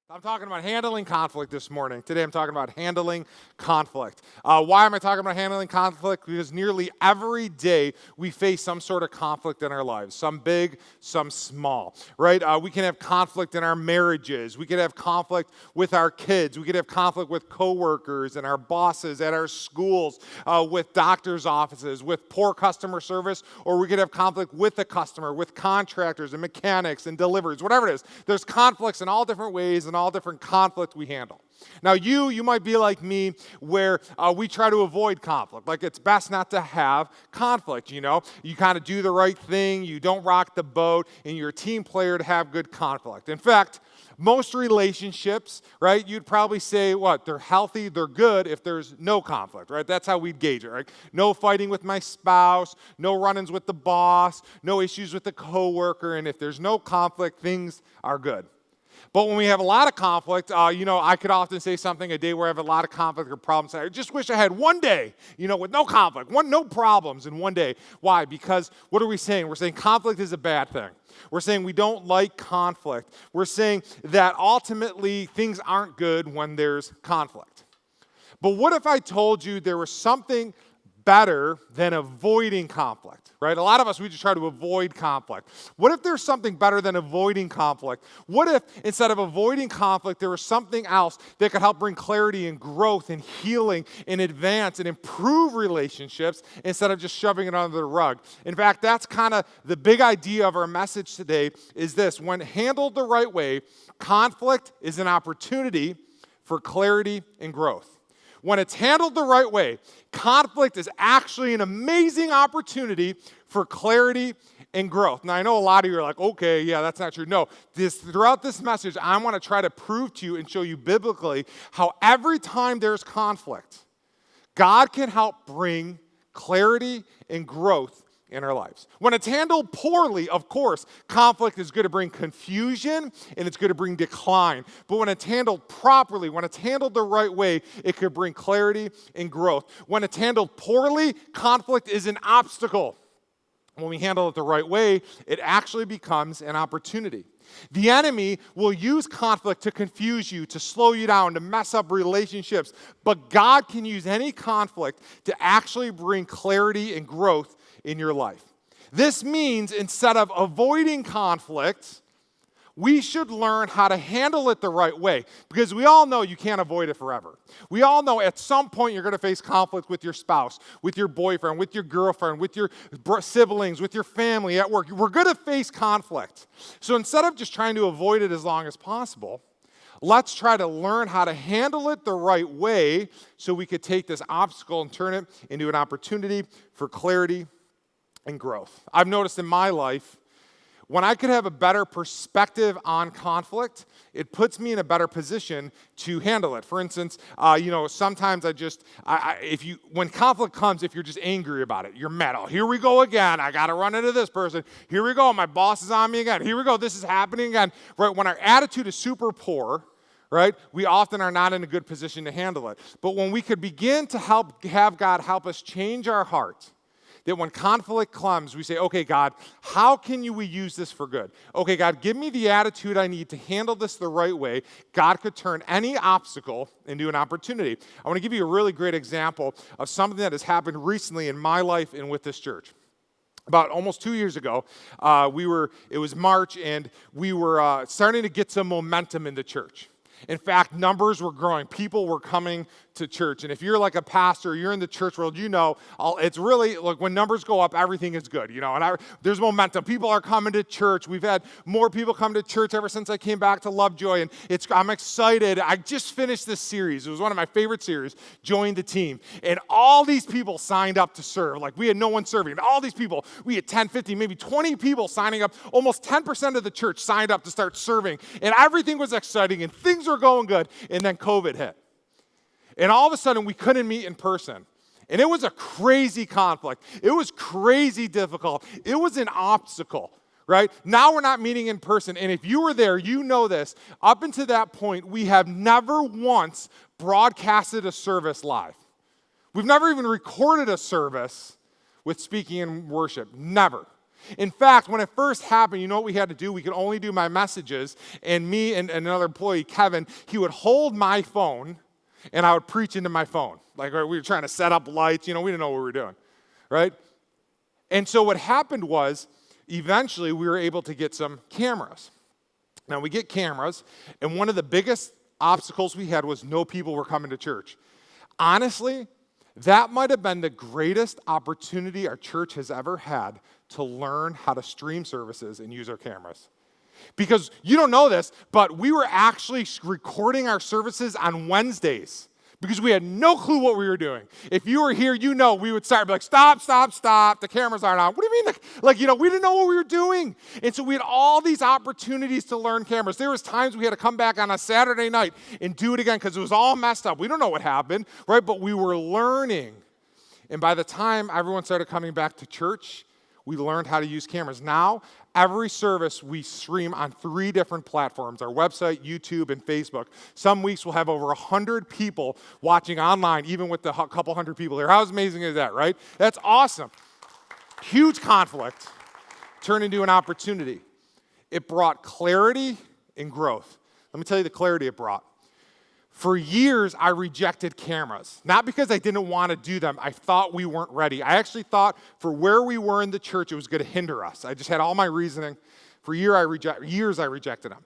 I'm talking about handling conflict this morning. Today I'm talking about handling conflict. Why am I talking about handling conflict? Because nearly every day we face some sort of conflict in our lives, some big, some small, right? We can have conflict in our marriages. We can have conflict with our kids. We can have conflict with coworkers and our bosses at our schools, with doctors' offices, with poor customer service, or we could have conflict with the customer, with contractors and mechanics and deliveries, whatever it is. There's conflicts in all different ways and all different conflict we handle. Now, you might be like me where we try to avoid conflict. Like it's best not to have conflict, you know? You kind of do the right thing, you don't rock the boat, and you're a team player to have good conflict. In fact, most relationships, right, you'd probably say, they're healthy, they're good if there's no conflict, right? That's how we'd gauge it, right? No fighting with my spouse, no run-ins with the boss, no issues with the coworker, and if there's no conflict, things are good. But when we have a lot of conflict, I could often say something a day where I have a lot of conflict or problems. I just wish I had one day, with no conflict, no problems in one day. Why? Because what are we saying? We're saying conflict is a bad thing. We're saying we don't like conflict. We're saying that ultimately things aren't good when there's conflict. But what if I told you there was something better than avoiding conflict, right? A lot of us, we just try to avoid conflict. What if there's something better than avoiding conflict? What if instead of avoiding conflict, there was something else that could help bring clarity and growth and healing and advance and improve relationships instead of just shoving it under the rug? In fact, that's kind of the big idea of our message today is this: when handled the right way, conflict is an opportunity for clarity and growth. When it's handled the right way, conflict is actually an amazing opportunity for clarity and growth. Now, I know a lot of you are like, okay, yeah, that's not true. No, throughout this message, I want to try to prove to you and show you biblically how every time there's conflict, God can help bring clarity and growth in our lives. When it's handled poorly, of course, conflict is going to bring confusion and it's going to bring decline. But when it's handled properly, when it's handled the right way, it could bring clarity and growth. When it's handled poorly, conflict is an obstacle. When we handle it the right way, it actually becomes an opportunity. The enemy will use conflict to confuse you, to slow you down, to mess up relationships. But God can use any conflict to actually bring clarity and growth in your life. This means instead of avoiding conflict, we should learn how to handle it the right way, because we all know you can't avoid it forever. We all know at some point you're going to face conflict with your spouse, with your boyfriend, with your girlfriend, with your siblings, with your family, at work. We're going to face conflict. So instead of just trying to avoid it as long as possible, let's try to learn how to handle it the right way so we could take this obstacle and turn it into an opportunity for clarity and growth. I've noticed in my life, when I could have a better perspective on conflict, it puts me in a better position to handle it. For instance, sometimes when conflict comes, if you're just angry about it, you're mad. Oh, here we go again. I got to run into this person. Here we go. My boss is on me again. Here we go. This is happening again. Right? When our attitude is super poor, right, we often are not in a good position to handle it. But when we could begin to have God help us change our heart, that when conflict comes, we say, okay, God, how can we use this for good? Okay, God, give me the attitude I need to handle this the right way. God could turn any obstacle into an opportunity. I want to give you a really great example of something that has happened recently in my life and with this church. About almost 2 years ago, it was March, and we were starting to get some momentum in the church. In fact, numbers were growing. People were coming to church. And if you're like a pastor, you're in the church world, it's really, like when numbers go up, everything is good, and there's momentum. People are coming to church. We've had more people come to church ever since I came back to Lovejoy, and I'm excited. I just finished this series. It was one of my favorite series, Join the Team. And all these people signed up to serve. Like, we had no one serving. And all these people, we had 10, 15, maybe 20 people signing up. Almost 10% of the church signed up to start serving. And everything was exciting, and things were going good. And then COVID hit. And all of a sudden, we couldn't meet in person. And it was a crazy conflict. It was crazy difficult. It was an obstacle, right? Now we're not meeting in person. And if you were there, you know this. Up until that point, we have never once broadcasted a service live. We've never even recorded a service with speaking and worship. Never. In fact, when it first happened, you know what we had to do? We could only do my messages, and me and another employee, Kevin, he would hold my phone, and I would preach into my phone. Like we were trying to set up lights, we didn't know what we were doing, right? And so what happened was, eventually we were able to get some cameras. Now we get cameras, and one of the biggest obstacles we had was no people were coming to church. Honestly, that might have been the greatest opportunity our church has ever had to learn how to stream services and use our cameras. Because you don't know this, but we were actually recording our services on Wednesdays because we had no clue what we were doing. If you were here, we would start be like, stop, the cameras aren't on. What do you mean? We didn't know what we were doing. And so we had all these opportunities to learn cameras. There was times we had to come back on a Saturday night and do it again because it was all messed up. We don't know what happened, right? But we were learning. And by the time everyone started coming back to church, we learned how to use cameras. Now, every service we stream on 3 different platforms, our website, YouTube, and Facebook. Some weeks we'll have over 100 people watching online, even with the couple hundred people here. How amazing is that, right? That's awesome. Huge conflict turned into an opportunity. It brought clarity and growth. Let me tell you the clarity it brought. For years, I rejected cameras. Not because I didn't want to do them. I thought we weren't ready. I actually thought for where we were in the church, it was going to hinder us. I just had all my reasoning. For years, I rejected them.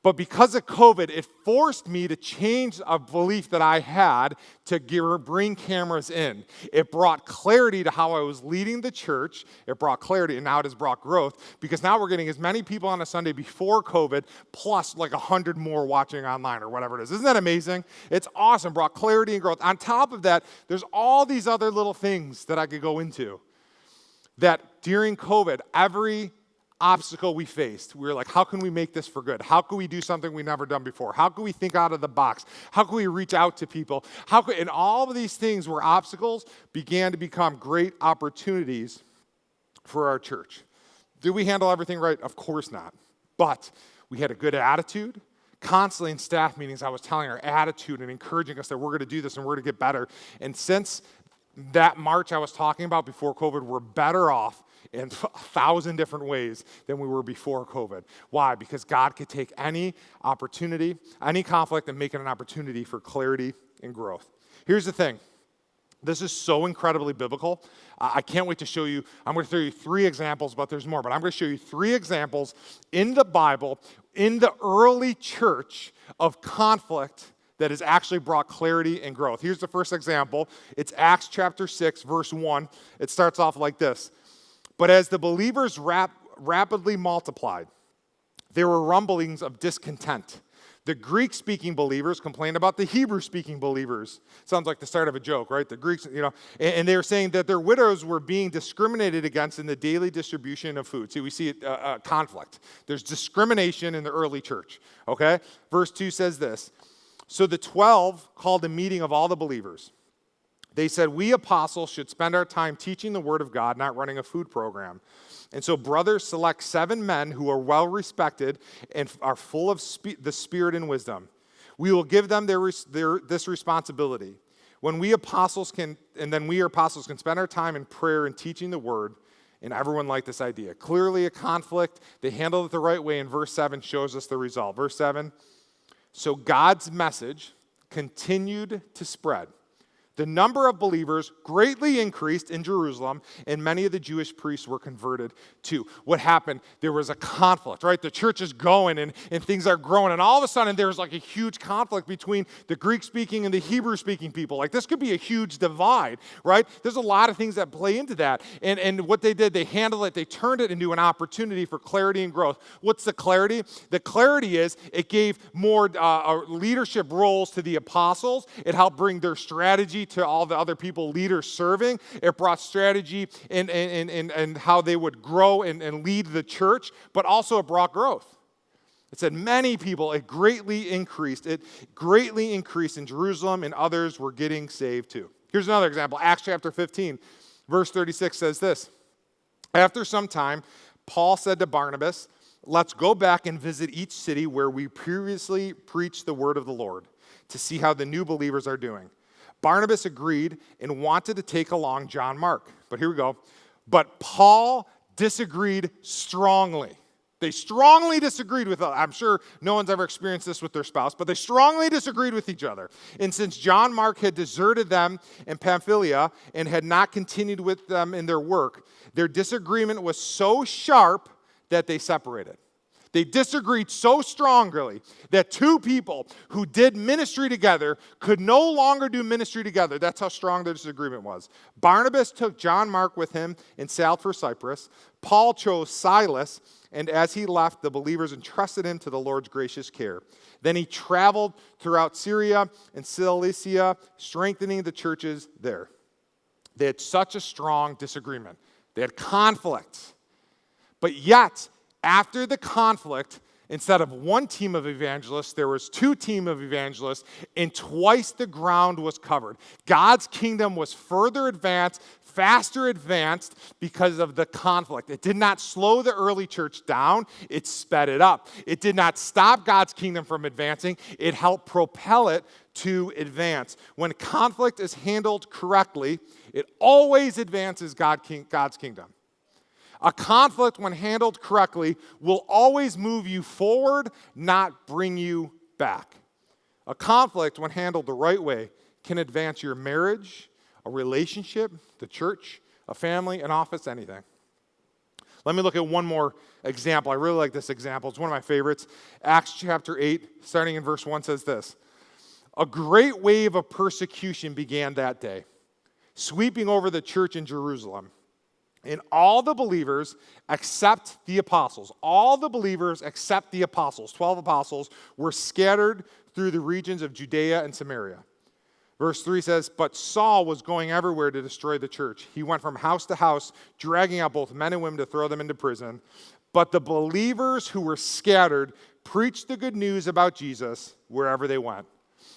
But because of COVID, it forced me to change a belief that I had to bring cameras in. It brought clarity to how I was leading the church. It brought clarity, and now it has brought growth because now we're getting as many people on a Sunday before COVID, plus like 100 more watching online or whatever it is. Isn't that amazing? It's awesome. Brought clarity and growth. On top of that, there's all these other little things that I could go into that during COVID, every obstacle we faced, we were like, how can we make this for good? How can we do something we've never done before? How can we think out of the box? How can we reach out to people? And all of these things were obstacles began to become great opportunities for our church. Did we handle everything right? Of course not. But we had a good attitude. Constantly in staff meetings, I was telling our attitude and encouraging us that we're going to do this and we're going to get better. And since that March I was talking about before COVID, we're better off in 1,000 different ways than we were before COVID. Why? Because God could take any opportunity, any conflict, and make it an opportunity for clarity and growth. Here's the thing. This is so incredibly biblical. I can't wait to show you. I'm going to show you 3 examples, but there's more. But I'm going to show you 3 examples in the Bible, in the early church, of conflict that has actually brought clarity and growth. Here's the first example. It's Acts chapter 6, verse 1. It starts off like this. But as the believers rapidly multiplied, there were rumblings of discontent. The Greek-speaking believers complained about the Hebrew-speaking believers. Sounds like the start of a joke, right? The Greeks, and they were saying that their widows were being discriminated against in the daily distribution of food. See, we see a conflict. There's discrimination in the early church, okay? Verse 2 says this. So the 12 called a meeting of all the believers. They said, we apostles should spend our time teaching the word of God, not running a food program. And so brothers, select 7 men who are well respected and are full of the Spirit and wisdom. We will give them this responsibility. We apostles can spend our time in prayer and teaching the word, and everyone liked this idea. Clearly a conflict. They handled it the right way, and verse 7 shows us the result. Verse 7, so God's message continued to spread. The number of believers greatly increased in Jerusalem, and many of the Jewish priests were converted too. What happened? There was a conflict, right? The church is going and things are growing, and all of a sudden there's like a huge conflict between the Greek-speaking and the Hebrew-speaking people. Like this could be a huge divide, right? There's a lot of things that play into that. And what they did, they handled it, they turned it into an opportunity for clarity and growth. What's the clarity? The clarity is it gave more leadership roles to the apostles. It helped bring their strategy to all the other people, leaders serving. It brought strategy and how they would grow and lead the church, but also it brought growth. It said many people, it greatly increased. It greatly increased in Jerusalem, and others were getting saved too. Here's another example. Acts chapter 15, verse 36 says this. After some time, Paul said to Barnabas, let's go back and visit each city where we previously preached the word of the Lord to see how the new believers are doing. Barnabas agreed and wanted to take along John Mark. But here we go. But Paul disagreed strongly. They strongly disagreed with, I'm sure no one's ever experienced this with their spouse, but they strongly disagreed with each other. And since John Mark had deserted them in Pamphylia and had not continued with them in their work, their disagreement was so sharp that they separated. They disagreed so strongly that two people who did ministry together could no longer do ministry together. That's how strong their disagreement was. Barnabas took John Mark with him and sailed for Cyprus. Paul chose Silas, and as he left, the believers entrusted him to the Lord's gracious care. Then he traveled throughout Syria and Cilicia, strengthening the churches there. They had such a strong disagreement. They had conflict. But yet, after the conflict, instead of one team of evangelists, there was two teams of evangelists, and twice the ground was covered. God's kingdom was further advanced, faster advanced because of the conflict. It did not slow the early church down, it sped it up. It did not stop God's kingdom from advancing, it helped propel it to advance. When conflict is handled correctly, it always advances God's kingdom. A conflict, when handled correctly, will always move you forward, not bring you back. A conflict, when handled the right way, can advance your marriage, a relationship, the church, a family, an office, anything. Let me look at one more example. I really like this example. It's one of my favorites. Acts chapter 8, starting in verse 1, says this. A great wave of persecution began that day, sweeping over the church in Jerusalem. And all the believers except the apostles, 12 apostles, were scattered through the regions of Judea and Samaria. Verse 3 says, but Saul was going everywhere to destroy the church. He went from house to house, dragging out both men and women to throw them into prison. But the believers who were scattered preached the good news about Jesus wherever they went.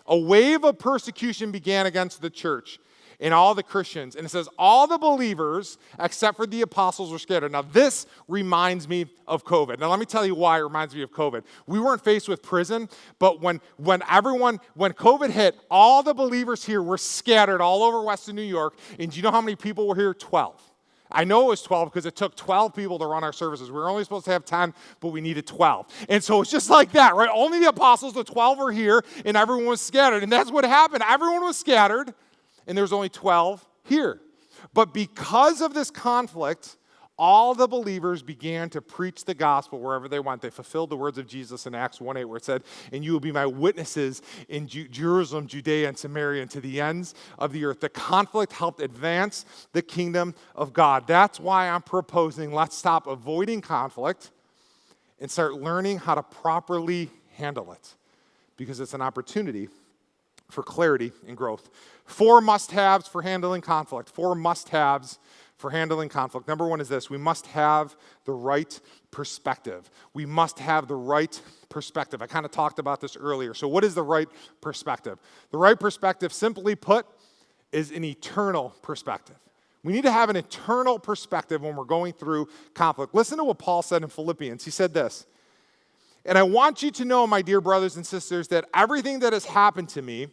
A wave of persecution began against the church and all the Christians. And it says all the believers, except for the apostles, were scattered. Now, this reminds me of COVID. Now, let me tell you why it reminds me of COVID. We weren't faced with prison, but when COVID hit, all the believers here were scattered all over Western New York. And do you know how many people were here? 12. I know it was 12 because it took 12 people to run our services. We were only supposed to have 10, but we needed 12. And so it's just like that, right? Only the apostles, the 12 were here, and everyone was scattered. And that's what happened. Everyone was scattered. And there's only 12 here. But because of this conflict, all the believers began to preach the gospel wherever they went. They fulfilled the words of Jesus in Acts 1:8, where it said, and you will be my witnesses in Jerusalem, Judea, and Samaria, and to the ends of the earth. The conflict helped advance the kingdom of God. That's why I'm proposing let's stop avoiding conflict and start learning how to properly handle it, because it's an opportunity for clarity and growth. 4 must-haves for handling conflict. 4 must-haves for handling conflict. Number 1 is this. We must have the right perspective. We must have the right perspective. I kind of talked about this earlier. So what is the right perspective? The right perspective, simply put, is an eternal perspective. We need to have an eternal perspective when we're going through conflict. Listen to what Paul said in Philippians. He said this, and I want you to know, my dear brothers and sisters, that everything that has happened to me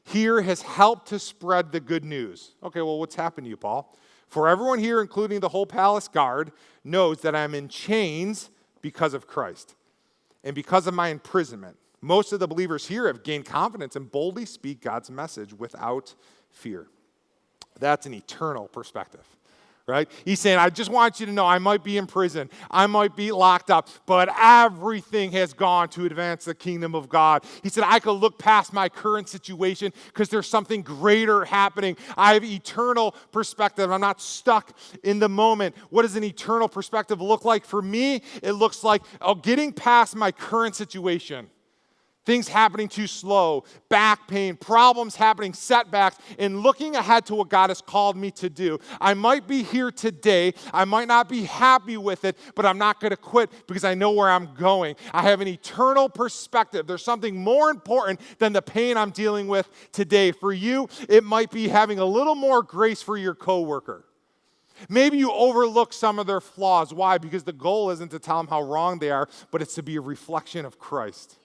here has helped to spread the good news. Okay, well, what's happened to you, Paul? For everyone here, including the whole palace guard, knows that I'm in chains because of Christ and because of my imprisonment. Most of the believers here have gained confidence and boldly speak God's message without fear. That's an eternal perspective. Right? He's saying, I just want you to know I might be in prison. I might be locked up, but everything has gone to advance the kingdom of God. He said, I could look past my current situation because there's something greater happening. I have eternal perspective. I'm not stuck in the moment. What does an eternal perspective look like? For me, it looks like getting past my current situation. Things happening too slow, back pain, problems happening, setbacks, and looking ahead to what God has called me to do. I might be here today. I might not be happy with it, but I'm not going to quit because I know where I'm going. I have an eternal perspective. There's something more important than the pain I'm dealing with today. For you, it might be having a little more grace for your coworker. Maybe you overlook some of their flaws. Why? Because the goal isn't to tell them how wrong they are, but it's to be a reflection of Christ.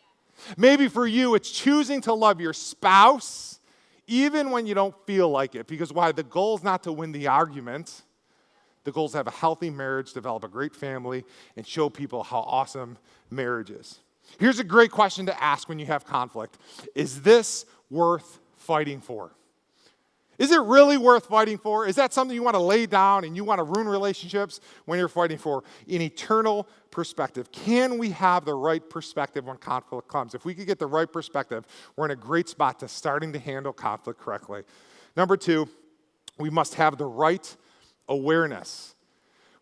Maybe for you, it's choosing to love your spouse even when you don't feel like it. Because why? The goal is not to win the argument. The goal is to have a healthy marriage, develop a great family, and show people how awesome marriage is. Here's a great question to ask when you have conflict. Is this worth fighting for? Is it really worth fighting for? Is that something you want to lay down and you want to ruin relationships when you're fighting for an eternal perspective? Can we have the right perspective when conflict comes? If we could get the right perspective, we're in a great spot to starting to handle conflict correctly. Number 2, we must have the right awareness.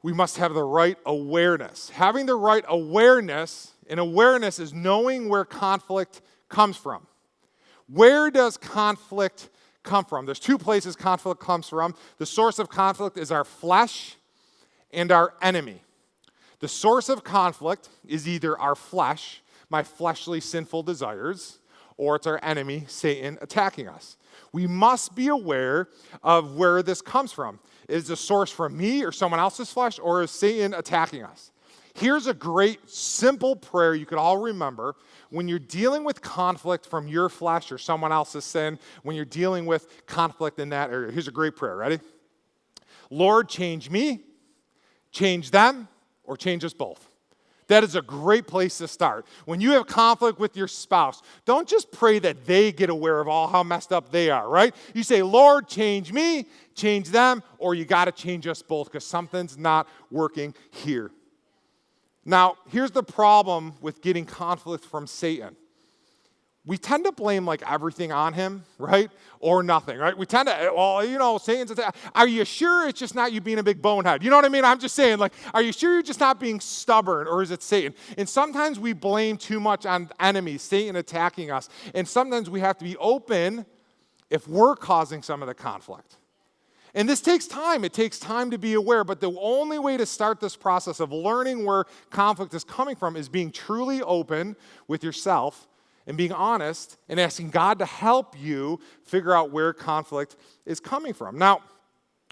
We must have the right awareness. Having the right awareness, and awareness is knowing where conflict comes from. Where does conflict come from? There's 2 places conflict comes from. The source of conflict is our flesh and our enemy. The source of conflict is either our flesh, my fleshly sinful desires, or it's our enemy, Satan, attacking us. We must be aware of where this comes from. Is the source from me or someone else's flesh, or is Satan attacking us? Here's a great, simple prayer you could all remember when you're dealing with conflict from your flesh or someone else's sin, when you're dealing with conflict in that area. Here's a great prayer. Ready? Lord, change me, change them, or change us both. That is a great place to start. When you have conflict with your spouse, don't just pray that they get aware of all how messed up they are, right? You say, Lord, change me, change them, or you got to change us both because something's not working here. Now, here's the problem with getting conflict from Satan. We tend to blame like everything on him, right? Or nothing, right? We tend to, well, Satan's attack. Are you sure it's just not you being a big bonehead? You know what I mean? I'm just saying, like, are you sure you're just not being stubborn, or is it Satan? And sometimes we blame too much on enemies, Satan attacking us. And sometimes we have to be open if we're causing some of the conflict. And this takes time. It takes time to be aware, but the only way to start this process of learning where conflict is coming from is being truly open with yourself and being honest and asking God to help you figure out where conflict is coming from. Now,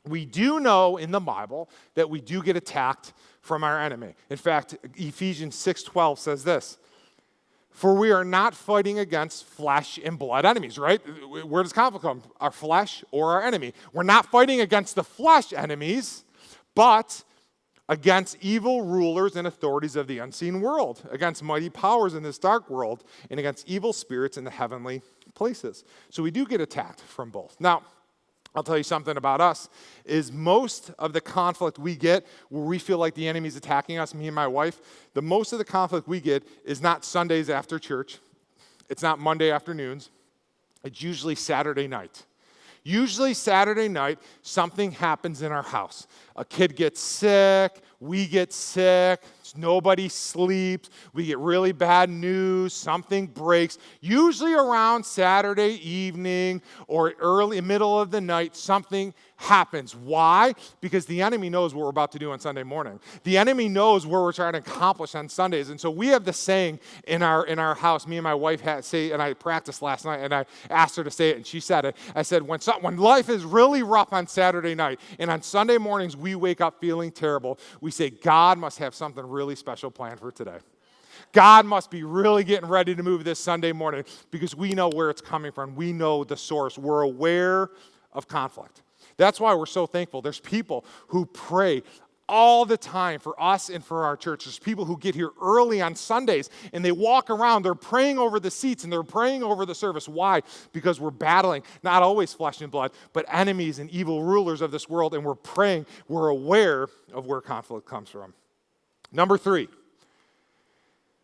we do know in the Bible that we do get attacked from our enemy. In fact, Ephesians 6:12 says this, for we are not fighting against flesh and blood enemies, right? Where does conflict come? Our flesh or our enemy. We're not fighting against the flesh enemies, but against evil rulers and authorities of the unseen world, against mighty powers in this dark world, and against evil spirits in the heavenly places. So we do get attacked from both. Now, I'll tell you something about us, is most of the conflict we get where we feel like the enemy's attacking us, me and my wife, the most of the conflict we get is not Sundays after church. It's not Monday afternoons. It's usually Saturday night. Usually Saturday night, something happens in our house. A kid gets sick, we get sick, nobody sleeps, we get really bad news, something breaks. Usually around Saturday evening or early middle of the night, something happens. Why? Because the enemy knows what we're about to do on Sunday morning. The enemy knows where we're trying to accomplish on Sundays. And so we have the saying in our house, me and my wife say, and I practiced last night, and I asked her to say it, and she said it. I said, when life is really rough on Saturday night, and on Sunday mornings we wake up feeling terrible, we say, God must have something really special planned for today. God must be really getting ready to move this Sunday morning because we know where it's coming from. We know the source. We're aware of conflict. That's why we're so thankful. There's people who pray all the time for us and for our church. There's people who get here early on Sundays and they walk around. They're praying over the seats and they're praying over the service. Why? Because we're battling not always flesh and blood, but enemies and evil rulers of this world, and we're praying. We're aware of where conflict comes from. Number 3,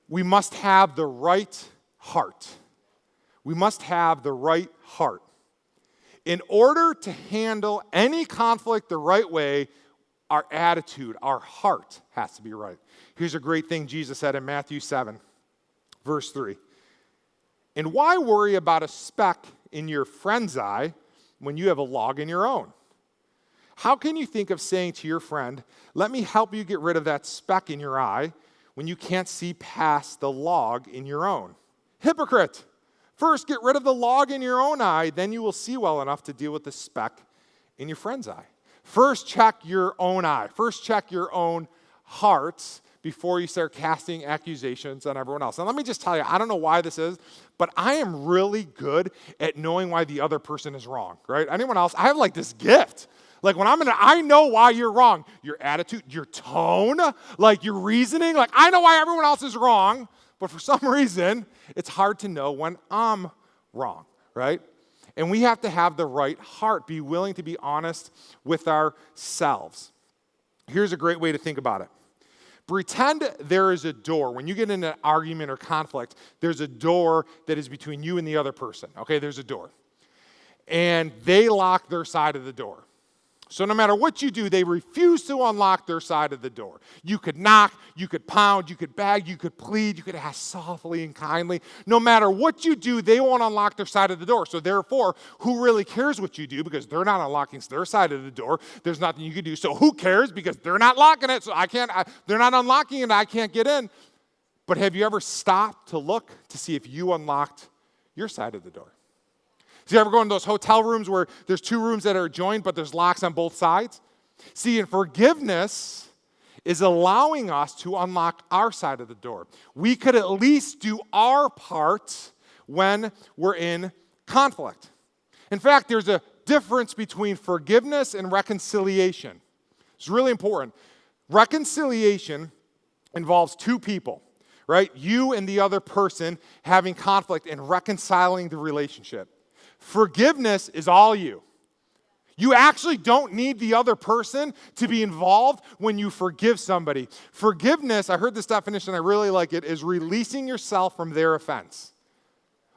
we must have the right heart. We must have the right heart. In order to handle any conflict the right way, our attitude, our heart has to be right. Here's a great thing Jesus said in Matthew 7, verse 3. And why worry about a speck in your friend's eye when you have a log in your own? How can you think of saying to your friend, let me help you get rid of that speck in your eye, when you can't see past the log in your own? Hypocrite! First, get rid of the log in your own eye, then you will see well enough to deal with the speck in your friend's eye. First, check your own eye. First, check your own hearts before you start casting accusations on everyone else. Now, let me just tell you, I don't know why this is, but I am really good at knowing why the other person is wrong, right? Anyone else? I have like this gift. Like when I know why you're wrong. Your attitude, your tone, like your reasoning. Like I know why everyone else is wrong, but for some reason, it's hard to know when I'm wrong, right? And we have to have the right heart, be willing to be honest with ourselves. Here's a great way to think about it. Pretend there is a door. When you get in an argument or conflict, there's a door that is between you and the other person. Okay, there's a door. And they lock their side of the door. So no matter what you do, they refuse to unlock their side of the door. You could knock, you could pound, you could beg, you could plead, you could ask softly and kindly. No matter what you do, they won't unlock their side of the door. So therefore, who really cares what you do? Because they're not unlocking their side of the door. There's nothing you can do. So who cares? Because they're not locking it. So they're not unlocking it. I can't get in. But have you ever stopped to look to see if you unlocked your side of the door? Do you ever go in those hotel rooms where there's two rooms that are joined, but there's locks on both sides? See, and forgiveness is allowing us to unlock our side of the door. We could at least do our part when we're in conflict. In fact, there's a difference between forgiveness and reconciliation. It's really important. Reconciliation involves two people, right? You and the other person having conflict and reconciling the relationship. Forgiveness is all you. You actually don't need the other person to be involved when you forgive somebody. Forgiveness, I heard this definition, I really like it, is releasing yourself from their offense.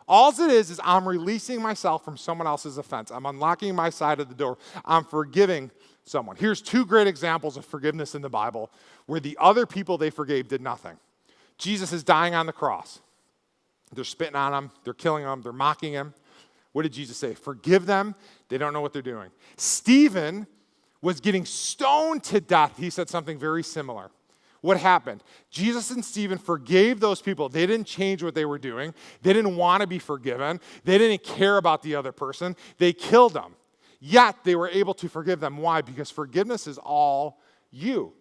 All it is I'm releasing myself from someone else's offense. I'm unlocking my side of the door. I'm forgiving someone. Here's two great examples of forgiveness in the Bible where the other people they forgave did nothing. Jesus is dying on the cross. They're spitting on him. They're killing him. They're mocking him. What did Jesus say? Forgive them. They don't know what they're doing. Stephen was getting stoned to death. He said something very similar. What happened? Jesus and Stephen forgave those people. They didn't change what they were doing. They didn't want to be forgiven. They didn't care about the other person. They killed them. Yet they were able to forgive them. Why? Because forgiveness is all you.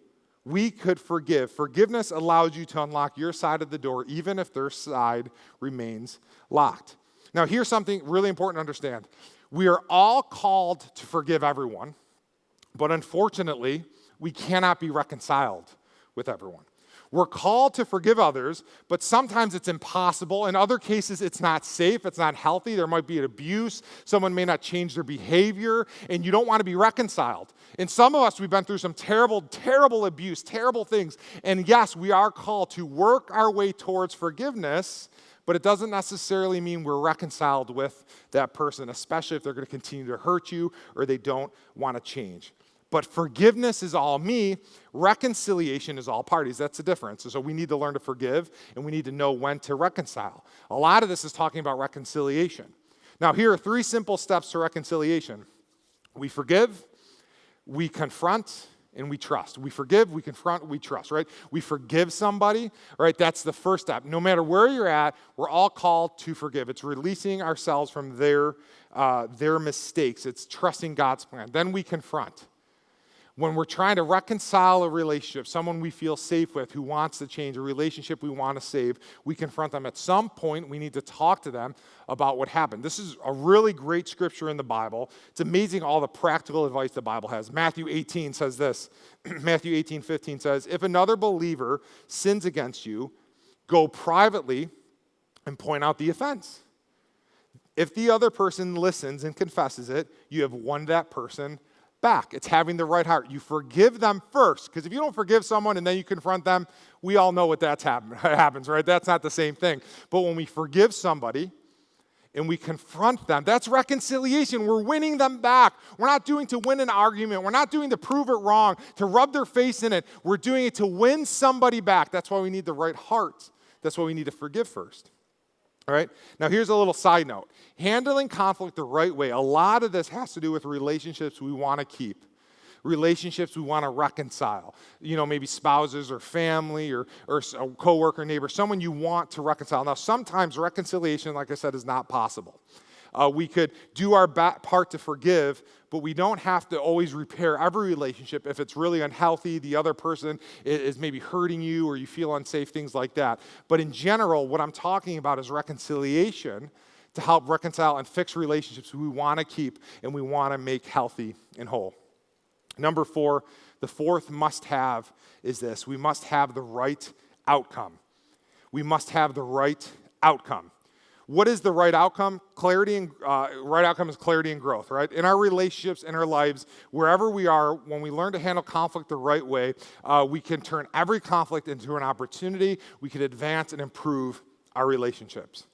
We could forgive. Forgiveness allows you to unlock your side of the door even if their side remains locked. Now, here's something really important to understand. We are all called to forgive everyone, but unfortunately, we cannot be reconciled with everyone. We're called to forgive others, but sometimes it's impossible. In other cases, it's not safe, it's not healthy. There might be an abuse. Someone may not change their behavior, and you don't want to be reconciled. And some of us, we've been through some terrible, terrible abuse, terrible things. And yes, we are called to work our way towards forgiveness, but it doesn't necessarily mean we're reconciled with that person, especially if they're going to continue to hurt you or they don't want to change. But forgiveness is all me. Reconciliation is all parties. That's the difference. So we need to learn to forgive, and we need to know when to reconcile. A lot of this is talking about reconciliation. Now, here are 3 simple steps to reconciliation. We forgive, we confront, and we trust. We forgive, we confront, we trust, right? We forgive somebody, right? That's the first step. No matter where you're at, we're all called to forgive. It's releasing ourselves from their mistakes. It's trusting God's plan. Then we confront. When we're trying to reconcile a relationship, someone we feel safe with who wants to change, a relationship we want to save, we confront them. At some point, we need to talk to them about what happened. This is a really great scripture in the Bible. It's amazing all the practical advice the Bible has. Matthew 18 says this. Matthew 18:15 says, if another believer sins against you, go privately and point out the offense. If the other person listens and confesses it, you have won that person back. It's having the right heart. You forgive them first, because if you don't forgive someone and then you confront them, we all know what happens, right? That's not the same thing. But when we forgive somebody and we confront them, that's reconciliation. We're winning them back. We're not doing to win an argument. We're not doing to prove it wrong, to rub their face in it. We're doing it to win somebody back. That's why we need the right heart. That's why we need to forgive first. All right? Now, here's a little side note. Handling conflict the right way, a lot of this has to do with relationships we want to keep, relationships we want to reconcile. You know, maybe spouses or family or a coworker, neighbor, someone you want to reconcile. Now, sometimes reconciliation, like I said, is not possible. We could do our part to forgive, but we don't have to always repair every relationship if it's really unhealthy, the other person is maybe hurting you or you feel unsafe, things like that. But in general, what I'm talking about is reconciliation to help reconcile and fix relationships we want to keep and we want to make healthy and whole. Number 4, the fourth must-have is this. We must have the right outcome. We must have the right outcome. What is the right outcome? Right outcome is clarity and growth, right? In our relationships, in our lives, wherever we are, when we learn to handle conflict the right way, we can turn every conflict into an opportunity. We can advance and improve our relationships.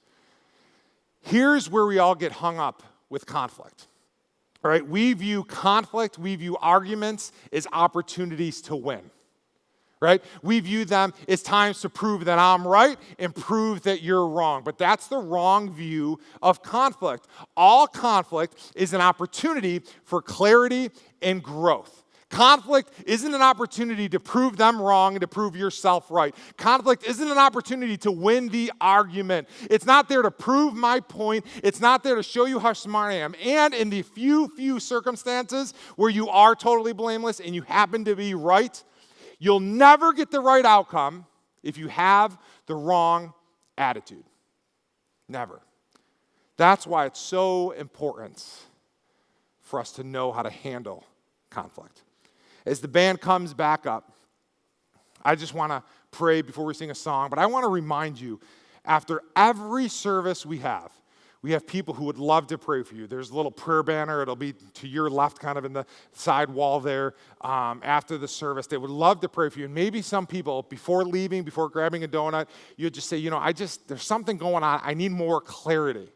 Here's where we all get hung up with conflict, all right? We view conflict, we view arguments as opportunities to win. Right? We view them as times to prove that I'm right and prove that you're wrong. But that's the wrong view of conflict. All conflict is an opportunity for clarity and growth. Conflict isn't an opportunity to prove them wrong and to prove yourself right. Conflict isn't an opportunity to win the argument. It's not there to prove my point. It's not there to show you how smart I am. And in the few circumstances where you are totally blameless and you happen to be right, you'll never get the right outcome if you have the wrong attitude. Never. That's why it's so important for us to know how to handle conflict. As the band comes back up, I just want to pray before we sing a song, but I want to remind you, after every service we have people who would love to pray for you. There's a little prayer banner. It'll be to your left, kind of in the side wall there after the service. They would love to pray for you. And maybe some people, before leaving, before grabbing a donut, you'd just say, there's something going on. I need more clarity.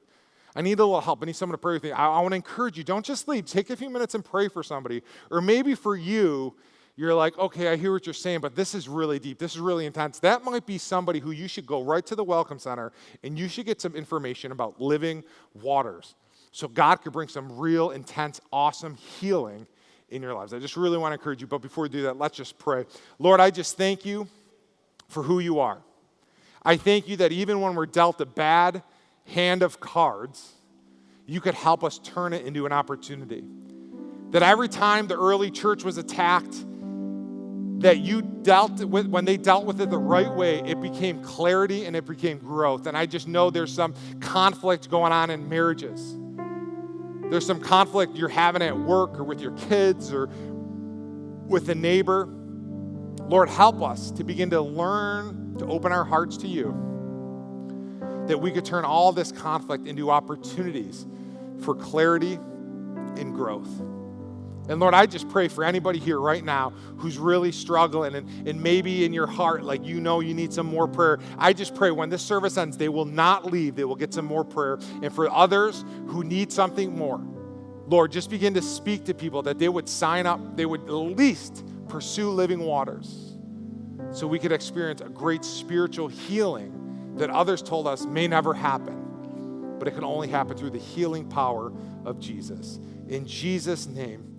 I need a little help. I need someone to pray with me. I want to encourage you. Don't just leave. Take a few minutes and pray for somebody. Or maybe for you, you're like, okay, I hear what you're saying, but this is really deep. This is really intense. That might be somebody who you should go right to the Welcome Center and you should get some information about living waters so God could bring some real, intense, awesome healing in your lives. I just really want to encourage you, but before we do that, let's just pray. Lord, I just thank you for who you are. I thank you that even when we're dealt a bad hand of cards, you could help us turn it into an opportunity. That every time the early church was attacked, that you dealt with, when they dealt with it the right way, it became clarity and it became growth. And I just know there's some conflict going on in marriages. There's some conflict you're having at work or with your kids or with a neighbor. Lord, help us to begin to learn to open our hearts to you, that we could turn all this conflict into opportunities for clarity and growth. And Lord, I just pray for anybody here right now who's really struggling and maybe in your heart, like you need some more prayer. I just pray when this service ends, they will not leave. They will get some more prayer. And for others who need something more, Lord, just begin to speak to people that they would sign up, they would at least pursue living waters so we could experience a great spiritual healing that others told us may never happen, but it can only happen through the healing power of Jesus. In Jesus' name,